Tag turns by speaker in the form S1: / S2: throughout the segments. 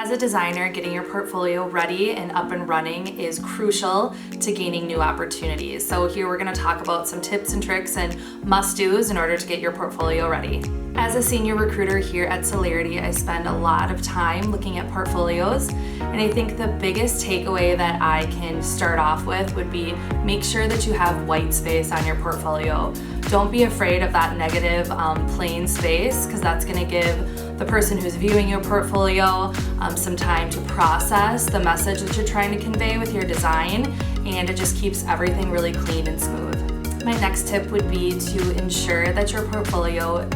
S1: As a designer, getting your portfolio ready and up and running is crucial to gaining new opportunities. So here we're going to talk about some tips and tricks and must-dos in order to get your portfolio ready. As a senior recruiter here at Celarity, I spend a lot of time looking at portfolios, and I think the biggest takeaway that I can start off with would be make sure that you have white space on your portfolio. Don't be afraid of that negative plain space, because that's going to give the person who's viewing your portfolio some time to process the message that you're trying to convey with your design, and it just keeps everything really clean and smooth. My next tip would be to ensure that your portfolio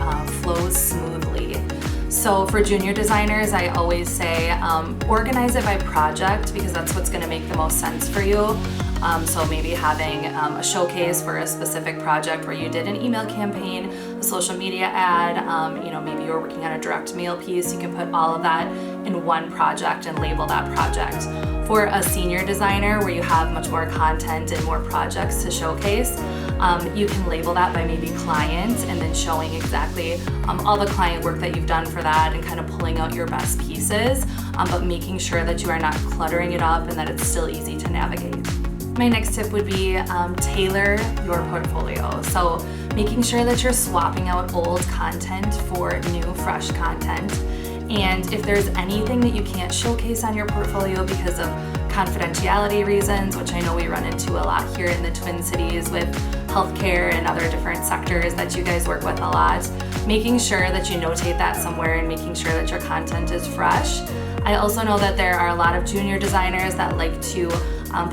S1: flows smoothly. So for junior designers, I always say organize it by project, because that's what's going to make the most sense for you. So maybe having a showcase for a specific project where you did an email campaign, a social media ad, maybe you're working on a direct mail piece, you can put all of that in one project and label that project. For a senior designer where you have much more content and more projects to showcase, you can label that by maybe client and then showing exactly all the client work that you've done for that and kind of pulling out your best pieces, but making sure that you are not cluttering it up and that it's still easy to navigate. My next tip would be tailor your portfolio. So making sure that you're swapping out old content for new, fresh content. And if there's anything that you can't showcase on your portfolio because of confidentiality reasons, which I know we run into a lot here in the Twin Cities with healthcare and other different sectors that you guys work with a lot, making sure that you notate that somewhere and making sure that your content is fresh. I also know that there are a lot of junior designers that like to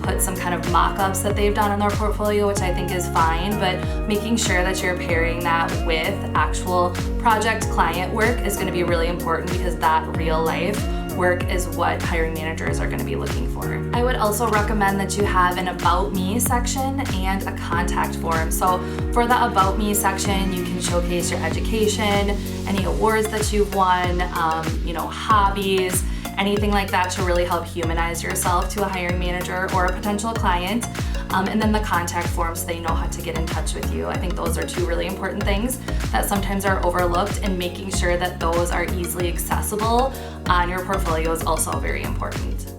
S1: put some kind of mock-ups that they've done on their portfolio, which I think is fine, but making sure that you're pairing that with actual project client work is going to be really important, because that real life work is what hiring managers are going to be looking for. I would also recommend that you have an About Me section and a contact form. So for the About Me section, you can showcase your education, any awards that you've won, hobbies, anything like that to really help humanize yourself to a hiring manager or a potential client. And then the contact form so they know how to get in touch with you. I think those are two really important things that sometimes are overlooked, and making sure that those are easily accessible on your portfolio is also very important.